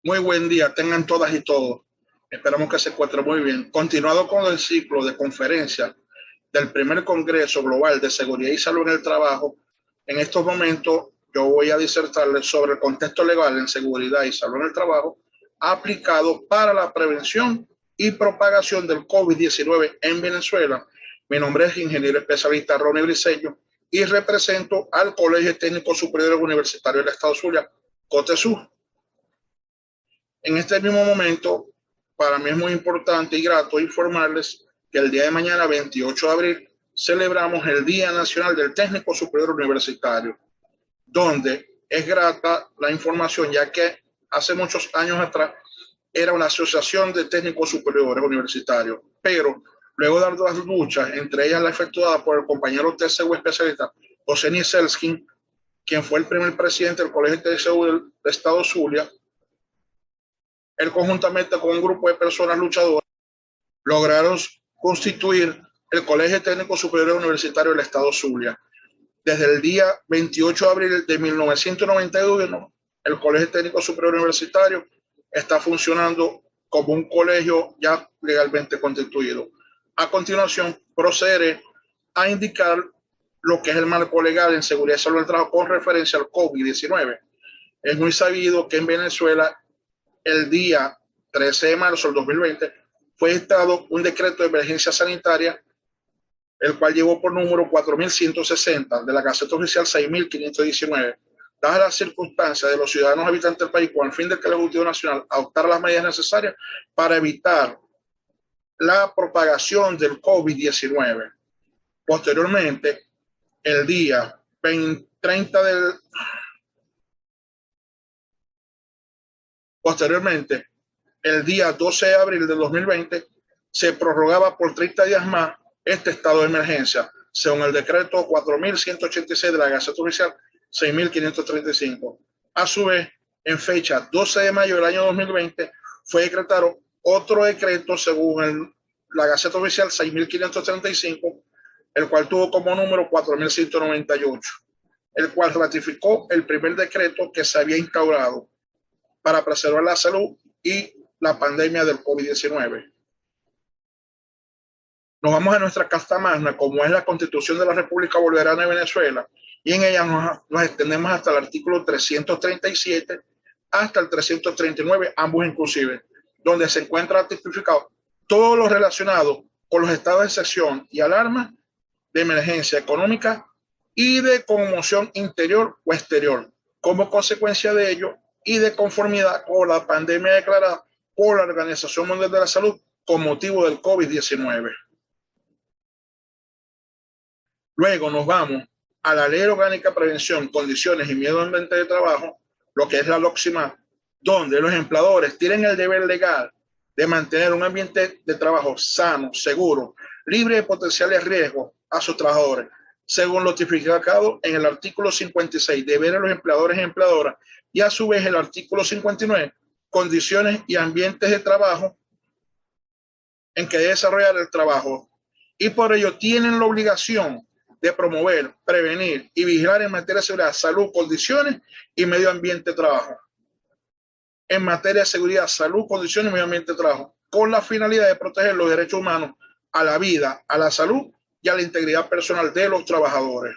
Muy buen día, tengan todas y todos. Esperamos que se encuentren muy bien. Continuado con el ciclo de conferencias del primer Congreso Global de Seguridad y Salud en el Trabajo, en estos momentos yo voy a disertarles sobre el contexto legal en seguridad y salud en el trabajo aplicado para la prevención y propagación del COVID-19 en Venezuela. Mi nombre es ingeniero especialista Ronnie Briceño y represento al Colegio Técnico Superior Universitario del Estado Zulia, COTESUR. En este mismo momento, para mí es muy importante y grato informarles que el día de mañana, 28 de abril, celebramos el Día Nacional del Técnico Superior Universitario, donde es grata la información, ya que hace muchos años atrás era una asociación de técnicos superiores universitarios, pero luego de las luchas, entre ellas la efectuada por el compañero TCU especialista José Nieselskin, quien fue el primer presidente del Colegio TCU del Estado Zulia, él conjuntamente con un grupo de personas luchadoras lograron constituir el Colegio Técnico Superior Universitario del Estado Zulia. Desde el día 28 de abril de 1991, el Colegio Técnico Superior Universitario está funcionando como un colegio ya legalmente constituido. A continuación, procederé a indicar lo que es el marco legal en seguridad y salud del trabajo con referencia al COVID-19. Es muy sabido que en Venezuela el día 13 de marzo del 2020 fue dictado un decreto de emergencia sanitaria, el cual llevó por número 4160 de la Gaceta Oficial 6519. Dadas las circunstancias de los ciudadanos habitantes del país, con el fin de que el Ejecutivo Nacional adoptara las medidas necesarias para evitar la propagación del COVID-19. Posteriormente, el día 30 del... Posteriormente, el día 12 de abril de 2020, se prorrogaba por 30 días más este estado de emergencia, según el decreto 4186 de la Gaceta Oficial 6535. A su vez, en fecha 12 de mayo del año 2020, fue decretado otro decreto según la Gaceta Oficial 6535, el cual tuvo como número 4198, el cual ratificó el primer decreto que se había instaurado para preservar la salud y la pandemia del COVID-19. Nos vamos a nuestra Carta Magna, como es la Constitución de la República Bolivariana de Venezuela, y en ella nos extendemos hasta el artículo 337 hasta el 339, ambos inclusive, donde se encuentra tipificado todo lo relacionado con los estados de excepción y alarma, de emergencia económica y de conmoción interior o exterior. Como consecuencia de ello, y de conformidad con la pandemia declarada por la Organización Mundial de la Salud con motivo del COVID-19. Luego nos vamos a la Ley Orgánica de Prevención, Condiciones y Medio Ambiente de Trabajo, lo que es la LOCSIMA, donde los empleadores tienen el deber legal de mantener un ambiente de trabajo sano, seguro, libre de potenciales riesgos a sus trabajadores, según lo tipificado en el artículo 56, deberes de los empleadores y empleadoras, y a su vez el artículo 59, condiciones y ambientes de trabajo en que debe desarrollar el trabajo. Y por ello tienen la obligación de promover, prevenir y vigilar en materia de seguridad, salud, condiciones y medio ambiente de trabajo. En materia de seguridad, salud, condiciones y medio ambiente de trabajo, con la finalidad de proteger los derechos humanos a la vida, a la salud y a la integridad personal de los trabajadores.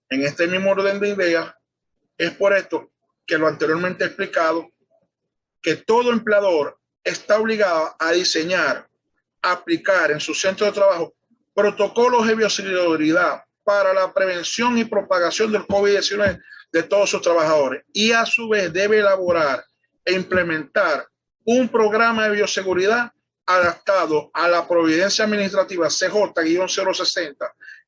En este mismo orden de ideas, es por esto que lo anteriormente explicado, que todo empleador está obligado a diseñar, aplicar en su centro de trabajo protocolos de bioseguridad para la prevención y propagación del COVID-19 de todos sus trabajadores, y a su vez debe elaborar e implementar un programa de bioseguridad adaptado a la Providencia Administrativa CJ-060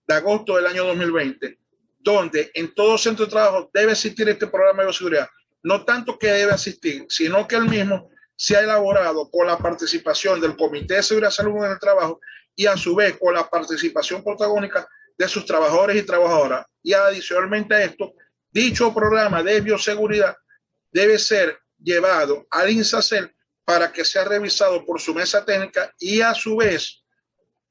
de agosto del año 2020, donde en todo centro de trabajo debe existir este programa de bioseguridad. No tanto que debe existir, sino que el mismo se ha elaborado con la participación del Comité de Seguridad y Salud en el Trabajo y a su vez con la participación protagónica de sus trabajadores y trabajadoras. Y adicionalmente a esto, dicho programa de bioseguridad debe ser llevado al INSACEL para que sea revisado por su mesa técnica y a su vez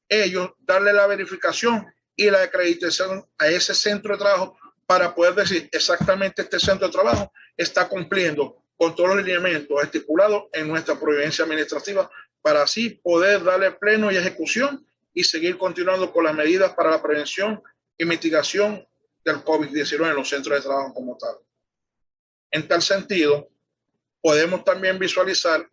ellos darle la verificación y la acreditación a ese centro de trabajo para poder decir exactamente este centro de trabajo está cumpliendo con todos los lineamientos estipulados en nuestra providencia administrativa para así poder darle pleno y ejecución y seguir continuando con las medidas para la prevención y mitigación del COVID-19 en los centros de trabajo como tal. En tal sentido, podemos también visualizar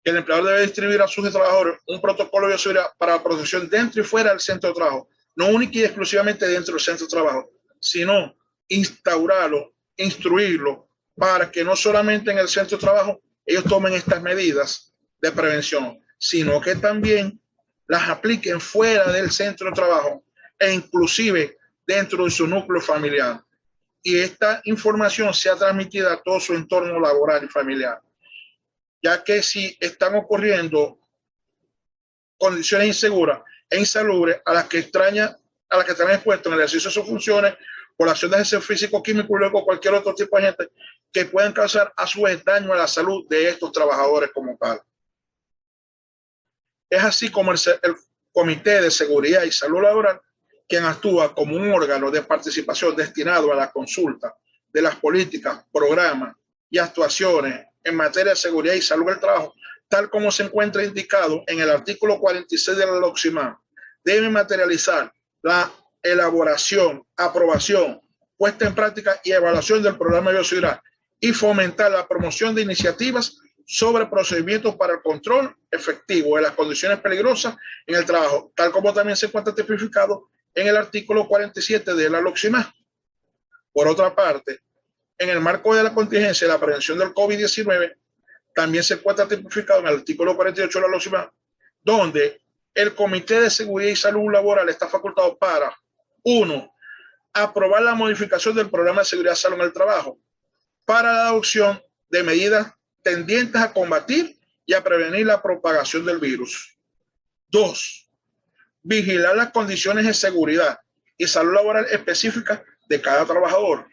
que el empleador debe distribuir a sus trabajadores un protocolo de bioseguridad para la protección dentro y fuera del centro de trabajo, no única y exclusivamente dentro del centro de trabajo, sino instaurarlo, instruirlo, para que no solamente en el centro de trabajo ellos tomen estas medidas de prevención, sino que también las apliquen fuera del centro de trabajo e inclusive dentro de su núcleo familiar. Y esta información sea transmitida a todo su entorno laboral y familiar, ya que si están ocurriendo condiciones inseguras e insalubres a las que están expuestos en el ejercicio de sus funciones por la acción de ejercicio físico, químico y luego cualquier otro tipo de gente que puedan causar a su vez daño a la salud de estos trabajadores como tal. Es así como el Comité de Seguridad y Salud Laboral, quien actúa como un órgano de participación destinado a la consulta de las políticas, programas y actuaciones en materia de seguridad y salud del trabajo, tal como se encuentra indicado en el artículo 46 de la LOCSIMAD, debe materializar la elaboración, aprobación, puesta en práctica y evaluación del programa de bioseguridad y fomentar la promoción de iniciativas sobre procedimientos para el control efectivo de las condiciones peligrosas en el trabajo, tal como también se encuentra tipificado en el artículo 47 de la LOCSIMAD. Por otra parte, en el marco de la contingencia de la prevención del COVID-19, también se encuentra tipificado en el artículo 48 de la LOCSIMAD, donde el Comité de Seguridad y Salud Laboral está facultado para, 1, aprobar la modificación del programa de seguridad y salud en el trabajo para la adopción de medidas tendientes a combatir y a prevenir la propagación del virus. 2, vigilar las condiciones de seguridad y salud laboral específicas de cada trabajador.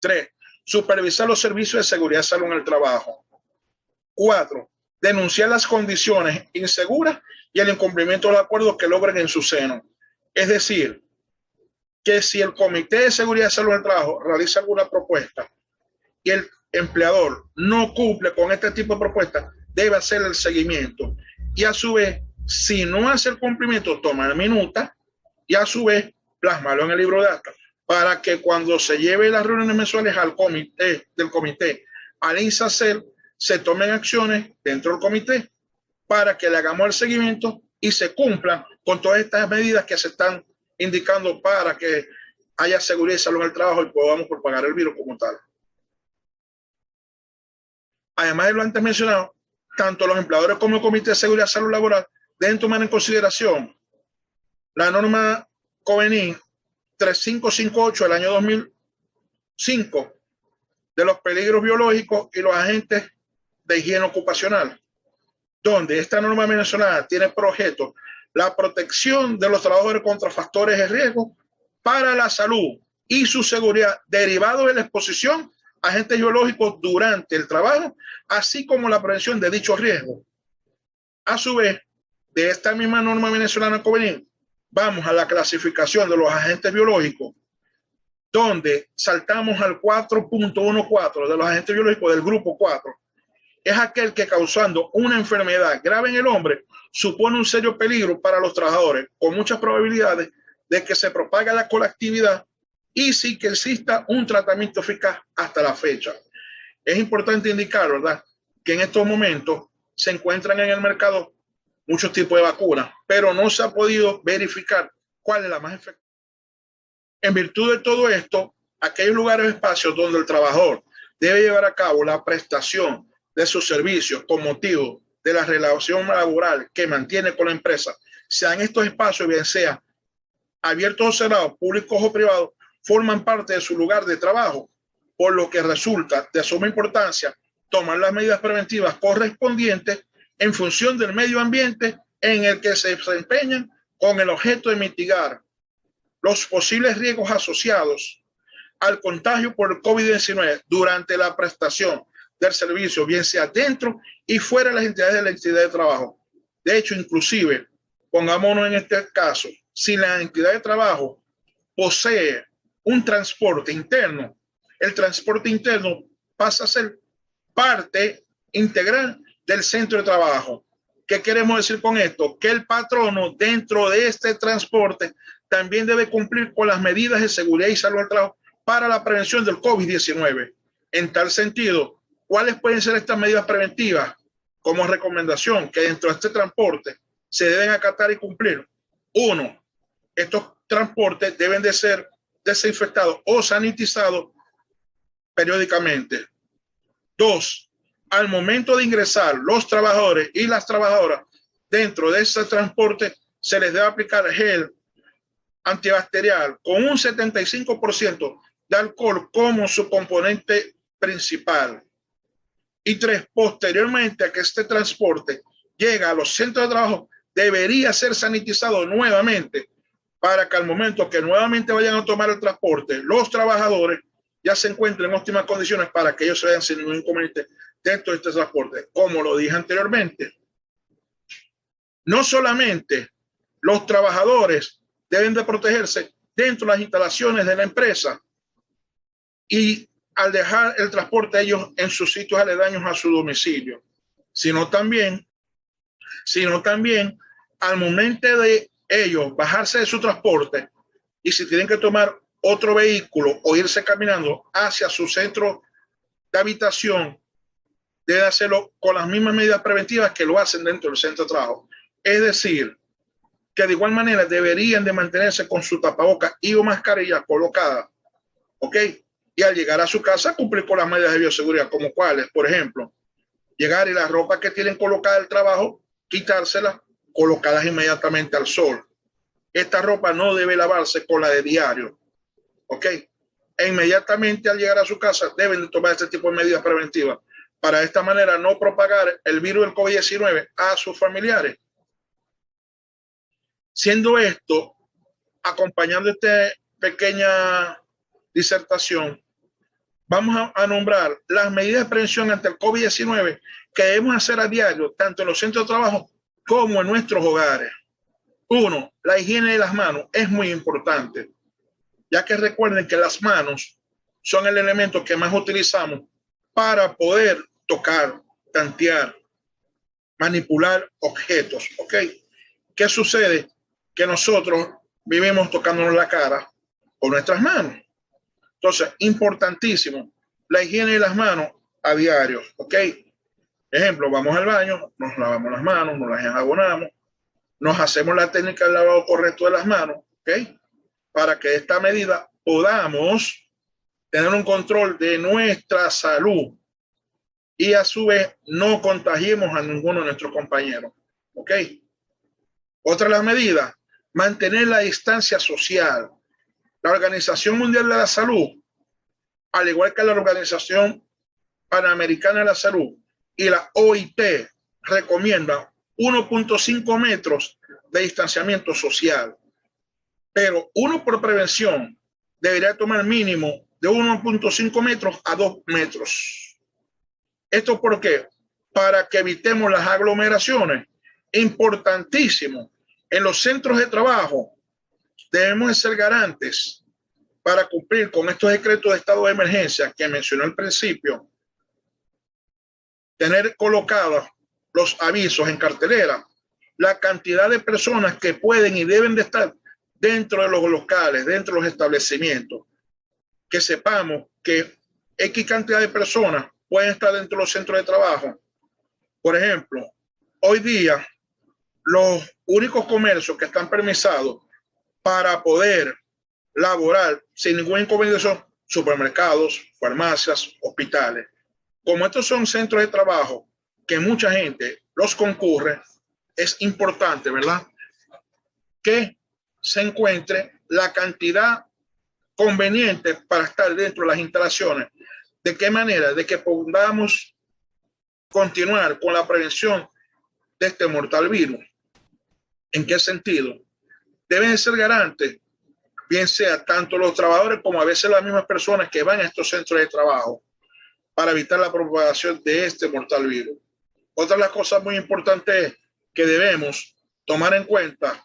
3, supervisar los servicios de seguridad y salud en el trabajo. 4, denunciar las condiciones inseguras y el incumplimiento de los acuerdos que logren en su seno. Es decir, que si el Comité de Seguridad y Salud en el Trabajo realiza alguna propuesta y el empleador no cumple con este tipo de propuestas, debe hacer el seguimiento. Y a su vez, si no hace el cumplimiento, tomar minuta y a su vez plasmarlo en el libro de actas para que cuando se lleve las reuniones mensuales al comité, al INSACEL, se tomen acciones dentro del comité para que le hagamos el seguimiento y se cumplan con todas estas medidas que se están indicando para que haya seguridad y salud en el trabajo y podamos propagar el virus como tal. Además de lo antes mencionado, tanto los empleadores como el Comité de Seguridad y Salud Laboral deben tomar en consideración la norma COVENIN 3558 del año 2005 de los peligros biológicos y los agentes de higiene ocupacional, donde esta norma mencionada tiene por objeto la protección de los trabajadores contra factores de riesgo para la salud y su seguridad derivados de la exposición a agentes biológicos durante el trabajo, así como la prevención de dichos riesgos. A su vez, de esta misma norma venezolana COVENIN, vamos a la clasificación de los agentes biológicos, donde saltamos al 4.14 de los agentes biológicos del grupo 4. Es aquel que causando una enfermedad grave en el hombre supone un serio peligro para los trabajadores, con muchas probabilidades de que se propague la colectividad y sí que exista un tratamiento eficaz hasta la fecha. Es importante indicar, ¿verdad?, que en estos momentos se encuentran en el mercado muchos tipos de vacunas, pero no se ha podido verificar cuál es la más efectiva. En virtud de todo esto, aquellos lugares o espacios donde el trabajador debe llevar a cabo la prestación de sus servicios con motivo de la relación laboral que mantiene con la empresa, sean estos espacios, bien sea abiertos o cerrados, públicos o privados, forman parte de su lugar de trabajo, por lo que resulta de suma importancia tomar las medidas preventivas correspondientes en función del medio ambiente en el que se desempeñan con el objeto de mitigar los posibles riesgos asociados al contagio por el COVID-19 durante la prestación del servicio, bien sea dentro y fuera de las entidades de la entidad de trabajo. De hecho, inclusive, pongámonos en este caso, si la entidad de trabajo posee un transporte interno, el transporte interno pasa a ser parte integral del centro de trabajo. ¿Qué queremos decir con esto? Que el patrono dentro de este transporte también debe cumplir con las medidas de seguridad y salud del trabajo para la prevención del COVID-19. En tal sentido, ¿cuáles pueden ser estas medidas preventivas? Como recomendación, que dentro de este transporte se deben acatar y cumplir. 1. Estos transportes deben de ser desinfectados o sanitizados periódicamente. 2. Al momento de ingresar los trabajadores y las trabajadoras dentro de ese transporte, se les debe aplicar gel antibacterial con un 75% de alcohol como su componente principal. Y 3, posteriormente a que este transporte llega a los centros de trabajo, debería ser sanitizado nuevamente para que al momento que nuevamente vayan a tomar el transporte, los trabajadores ya se encuentren en óptimas condiciones para que ellos se vean sin ningún inconveniente dentro de este transporte. Como lo dije anteriormente, no solamente los trabajadores deben de protegerse dentro de las instalaciones de la empresa y al dejar el transporte ellos en sus sitios aledaños a su domicilio, sino también al momento de ellos bajarse de su transporte y si tienen que tomar otro vehículo o irse caminando hacia su centro de habitación, deben hacerlo con las mismas medidas preventivas que lo hacen dentro del centro de trabajo. Es decir, que de igual manera deberían de mantenerse con su tapaboca y o mascarilla colocada, ¿ok? Y al llegar a su casa cumplir con las medidas de bioseguridad, como cuáles, por ejemplo, llegar y la ropa que tienen colocada del trabajo, quitársela, colocarlas inmediatamente al sol. Esta ropa no debe lavarse con la de diario, ¿ok? E inmediatamente al llegar a su casa deben de tomar este tipo de medidas preventivas para de esta manera no propagar el virus del COVID-19 a sus familiares. Siendo esto, acompañando esta pequeña disertación, vamos a nombrar las medidas de prevención ante el COVID-19 que debemos hacer a diario, tanto en los centros de trabajo como en nuestros hogares. 1. La higiene de las manos es muy importante, ya que recuerden que las manos son el elemento que más utilizamos para poder tocar, tantear, manipular objetos, ¿ok? ¿Qué sucede? Que nosotros vivimos tocándonos la cara con nuestras manos. Entonces, importantísimo, la higiene de las manos a diario, ¿ok? Ejemplo, vamos al baño, nos lavamos las manos, nos las enjabonamos, nos hacemos la técnica del lavado correcto de las manos, ¿ok? Para que de esta medida podamos tener un control de nuestra salud y a su vez no contagiemos a ninguno de nuestros compañeros, ¿ok? Otra de las medidas, mantener la distancia social. La Organización Mundial de la Salud, al igual que la Organización Panamericana de la Salud y la OIT, recomiendan 1.5 metros de distanciamiento social. Pero uno por prevención debería tomar mínimo de 1.5 metros a 2 metros. ¿Esto por qué? Para que evitemos las aglomeraciones. Importantísimo. En los centros de trabajo debemos de ser garantes para cumplir con estos decretos de estado de emergencia que mencioné al principio. Tener colocados los avisos en cartelera, la cantidad de personas que pueden y deben de estar dentro de los locales, dentro de los establecimientos. Que sepamos que X cantidad de personas pueden estar dentro de los centros de trabajo. Por ejemplo, hoy día los únicos comercios que están permisados para poder laborar sin ningún inconveniente son supermercados, farmacias, hospitales. Como estos son centros de trabajo que mucha gente los concurre, es importante, ¿verdad?, que se encuentre la cantidad conveniente para estar dentro de las instalaciones. ¿De qué manera? De que podamos continuar con la prevención de este mortal virus. ¿En qué sentido? Deben ser garantes, bien sea tanto los trabajadores como a veces las mismas personas que van a estos centros de trabajo para evitar la propagación de este mortal virus. Otra de las cosas muy importantes es que debemos tomar en cuenta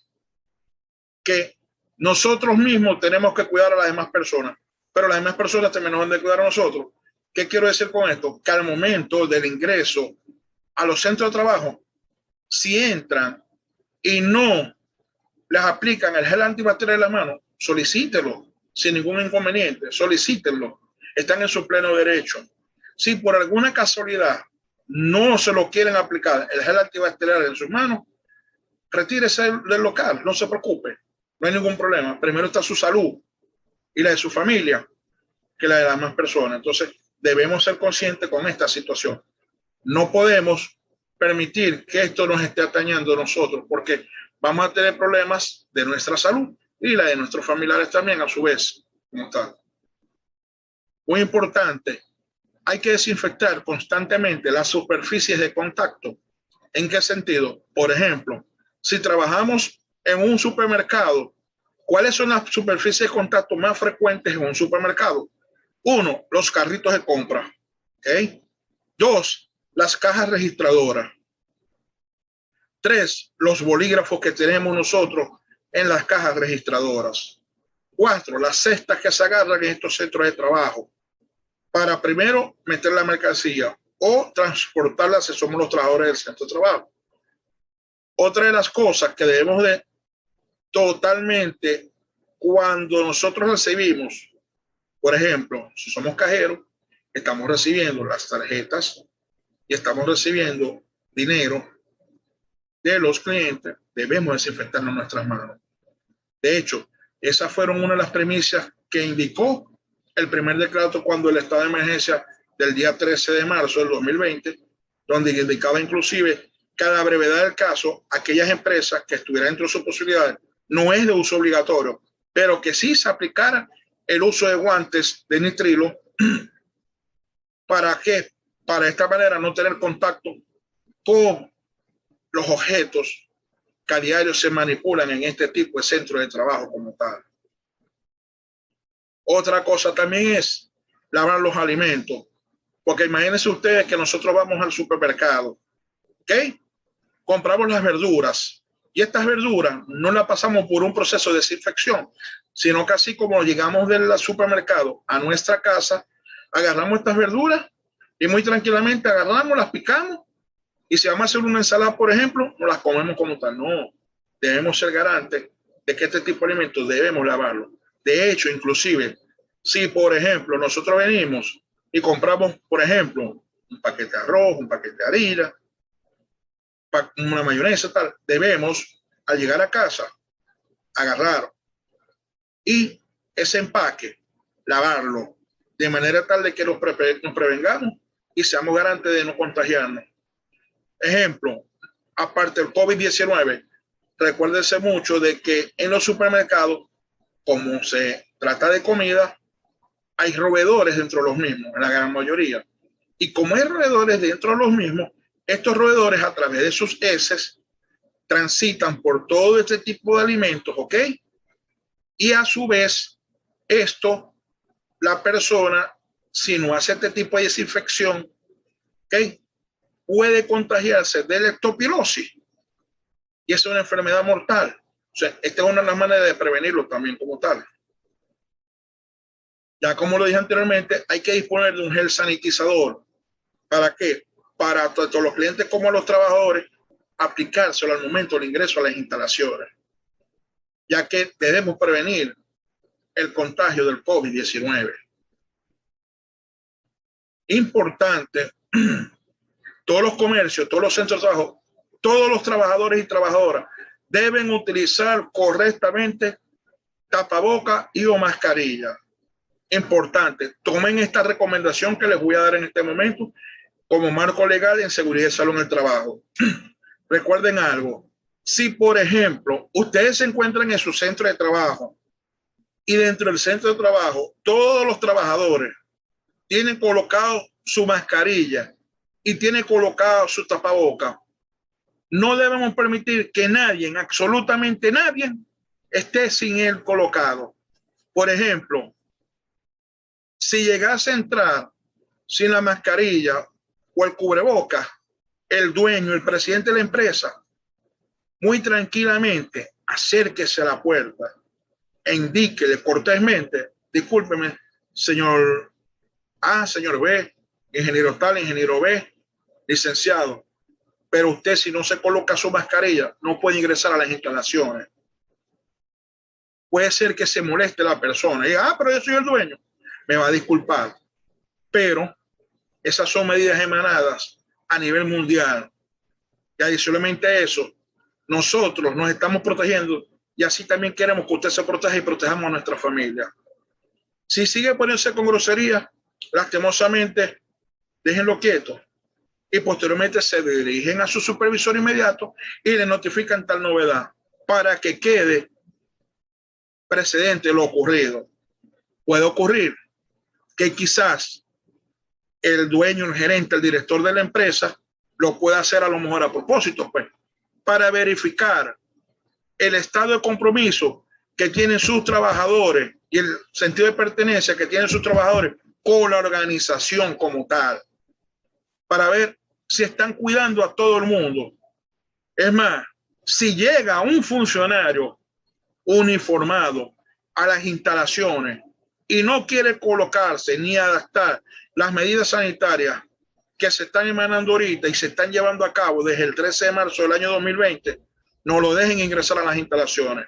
que nosotros mismos tenemos que cuidar a las demás personas, pero las demás personas también nos van a cuidar a nosotros. ¿Qué quiero decir con esto? Que al momento del ingreso a los centros de trabajo, si entran y no les aplican el gel antibacterial en la mano, solicítenlo sin ningún inconveniente, solicítenlo. Están en su pleno derecho. Si por alguna casualidad no se lo quieren aplicar el gel antibacterial en sus manos, retírese del local, no se preocupe, no hay ningún problema. Primero está su salud y la de su familia que la de las demás personas. Entonces, debemos ser conscientes con esta situación. No podemos permitir que esto nos esté atañando a nosotros, porque vamos a tener problemas de nuestra salud y la de nuestros familiares también, a su vez, como tal. Muy importante, hay que desinfectar constantemente las superficies de contacto. ¿En qué sentido? Por ejemplo, si trabajamos en un supermercado, ¿cuáles son las superficies de contacto más frecuentes en un supermercado? 1, los carritos de compra. ¿Okay? 2, las cajas registradoras. 3, los bolígrafos que tenemos nosotros en las cajas registradoras. 4, las cestas que se agarran en estos centros de trabajo para primero meter la mercancía o transportarla si somos los trabajadores del centro de trabajo. Otra de las cosas que debemos de totalmente, cuando nosotros recibimos, por ejemplo, si somos cajeros, estamos recibiendo las tarjetas y estamos recibiendo dinero de los clientes, debemos desinfectarnos nuestras manos. De hecho, esas fueron una de las premisas que indicó el primer decreto cuando el estado de emergencia del día 13 de marzo del 2020, donde indicaba inclusive que a la brevedad del caso, aquellas empresas que estuvieran dentro de sus posibilidades, no es de uso obligatorio, pero que sí se aplicara el uso de guantes de nitrilo. ¿Para qué? Para esta manera no tener contacto con los objetos que a diario se manipulan en este tipo de centro de trabajo como tal. Otra cosa también es lavar los alimentos, porque imagínense ustedes que nosotros vamos al supermercado, ¿ok? Compramos las verduras y estas verduras no las pasamos por un proceso de desinfección, sino que así como llegamos del supermercado a nuestra casa, agarramos estas verduras y muy tranquilamente agarramos, las picamos y si vamos a hacer una ensalada, por ejemplo, no las comemos como tal. No, debemos ser garantes de que este tipo de alimentos debemos lavarlo. De hecho, inclusive, si por ejemplo nosotros venimos y compramos, por ejemplo, un paquete de arroz, un paquete de harina, una mayonesa, tal, debemos, al llegar a casa, agarrar y ese empaque, lavarlo de manera tal de que nos prevengamos y seamos garantes de no contagiarnos. Ejemplo, aparte del COVID-19, recuérdense mucho de que en los supermercados, como se trata de comida, hay roedores dentro de los mismos, en la gran mayoría. Y como hay roedores dentro de los mismos, estos roedores a través de sus heces transitan por todo este tipo de alimentos, ¿ok? Y a su vez, esto, la persona, si no hace este tipo de desinfección, ¿ok?, puede contagiarse de leptospirosis. Y es una enfermedad mortal. O sea, esta es una de las maneras de prevenirlo también como tal. Ya como lo dije anteriormente, hay que disponer de un gel sanitizador. ¿Para qué? Para tanto los clientes como los trabajadores aplicárselo al momento del ingreso a las instalaciones, ya que debemos prevenir el contagio del COVID-19. Importante, todos los comercios, todos los centros de trabajo, todos los trabajadores y trabajadoras deben utilizar correctamente tapaboca y o mascarilla. Importante, tomen esta recomendación que les voy a dar en este momento como marco legal en seguridad y salud en el trabajo. Recuerden algo, si por ejemplo ustedes se encuentran en su centro de trabajo y dentro del centro de trabajo todos los trabajadores tienen colocado su mascarilla y tienen colocado su tapaboca, no debemos permitir que nadie, absolutamente nadie, esté sin él colocado. Por ejemplo, si llegase a entrar sin la mascarilla o el cubreboca, el dueño, el presidente de la empresa, muy tranquilamente acérquese a la puerta e indíquele cortésmente: discúlpeme, señor Ah, señor B, ingeniero tal, ingeniero B, licenciado, pero usted si no se coloca su mascarilla no puede ingresar a las instalaciones. Puede ser que se moleste la persona y diga, ah, pero yo soy el dueño, me va a disculpar, pero esas son medidas emanadas a nivel mundial. Y adicionalmente a eso, nosotros nos estamos protegiendo y así también queremos que usted se proteja y protejamos a nuestra familia. Si sigue poniéndose con grosería, lastimosamente, déjenlo quieto y posteriormente se dirigen a su supervisor inmediato y le notifican tal novedad para que quede precedente lo ocurrido. Puede ocurrir que quizás el dueño, el gerente, el director de la empresa lo pueda hacer a lo mejor a propósito, pues, para verificar el estado de compromiso que tienen sus trabajadores y el sentido de pertenencia que tienen sus trabajadores con la organización como tal, para ver si están cuidando a todo el mundo. Es más, si llega un funcionario uniformado a las instalaciones y no quiere colocarse ni adaptar las medidas sanitarias que se están emanando ahorita y se están llevando a cabo desde el 13 de marzo del año 2020, no lo dejen ingresar a las instalaciones.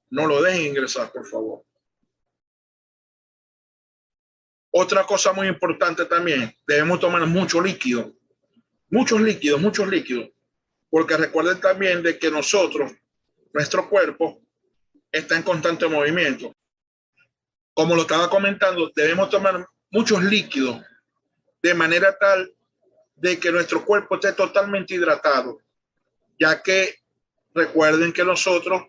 No lo dejen ingresar, por favor. Otra cosa muy importante también, debemos tomar muchos líquidos, porque recuerden también de que nosotros, nuestro cuerpo, está en constante movimiento. Como lo estaba comentando, debemos tomar muchos líquidos de manera tal de que nuestro cuerpo esté totalmente hidratado, ya que recuerden que nosotros,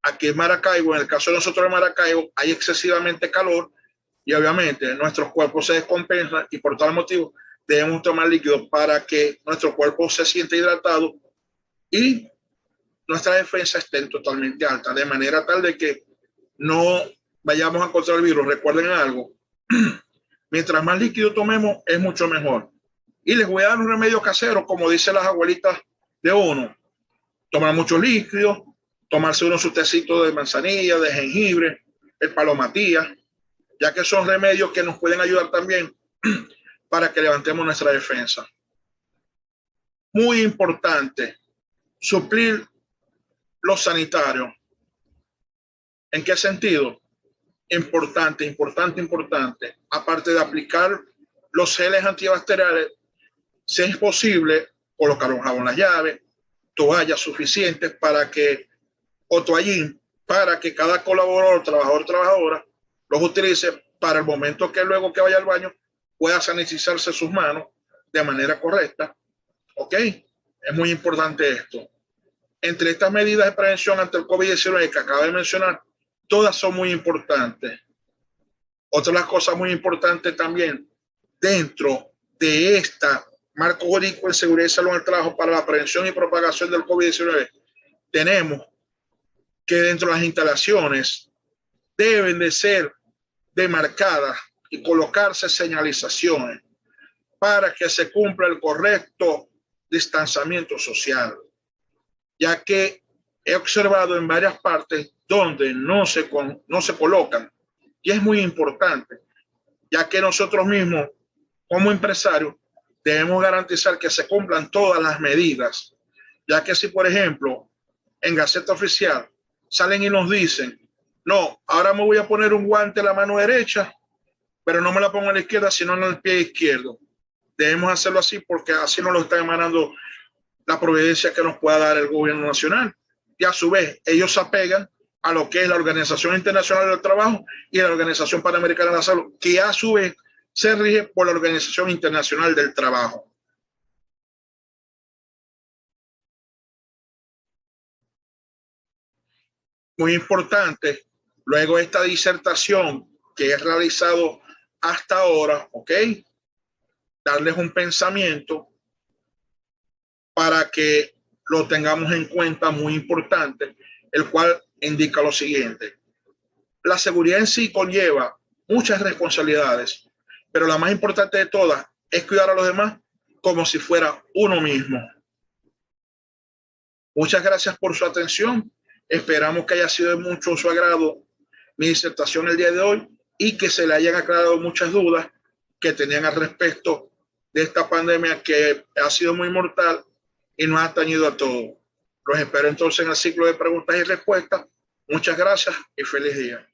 aquí en Maracaibo, en el caso de nosotros en Maracaibo, hay excesivamente calor y obviamente nuestros cuerpos se descompensan y por tal motivo debemos tomar líquidos para que nuestro cuerpo se sienta hidratado y nuestra defensa esté totalmente alta, de manera tal de que no vayamos a encontrar el virus. Recuerden algo, mientras más líquido tomemos es mucho mejor. Y les voy a dar un remedio casero, como dicen las abuelitas de uno. Tomar mucho líquido, tomarse uno su tecito de manzanilla, de jengibre, el palomatías, ya que son remedios que nos pueden ayudar también para que levantemos nuestra defensa. Muy importante, suplir los sanitarios. ¿En qué sentido? Importante. Aparte de aplicar los geles antibacteriales, si es posible, colocar un jabón en las llaves, toallas suficientes para que, o toallín, para que cada colaborador, trabajador, trabajadora, los utilice para el momento que luego que vaya al baño pueda sanitizarse sus manos de manera correcta. ¿Ok? Es muy importante esto. Entre estas medidas de prevención ante el COVID-19 que acabo de mencionar, todas son muy importantes. Otra de las cosas muy importantes también, dentro de esta marco jurídico de seguridad y salud en el trabajo para la prevención y propagación del COVID-19, tenemos que dentro de las instalaciones deben de ser demarcadas y colocarse señalizaciones para que se cumpla el correcto distanciamiento social, ya que he observado en varias partes donde no se colocan, y es muy importante, ya que nosotros mismos como empresarios debemos garantizar que se cumplan todas las medidas, ya que si por ejemplo en Gaceta Oficial salen y nos dicen, no, ahora me voy a poner un guante en la mano derecha, pero no me la pongo en la izquierda, sino en el pie izquierdo. Debemos hacerlo así porque así nos lo está emanando la providencia que nos pueda dar el gobierno nacional. Y a su vez, ellos se apegan a lo que es la Organización Internacional del Trabajo y la Organización Panamericana de la Salud, que a su vez se rige por la Organización Internacional del Trabajo. Muy importante, luego de esta disertación que he realizado hasta ahora, ¿ok? Darles un pensamiento para que lo tengamos en cuenta, muy importante, el cual indica lo siguiente. La seguridad en sí conlleva muchas responsabilidades, pero la más importante de todas es cuidar a los demás como si fuera uno mismo. Muchas gracias por su atención. Esperamos que haya sido de mucho su agrado mi disertación el día de hoy y que se le hayan aclarado muchas dudas que tenían al respecto de esta pandemia que ha sido muy mortal y nos ha atañido a todos. Los espero entonces en el ciclo de preguntas y respuestas. Muchas gracias y feliz día.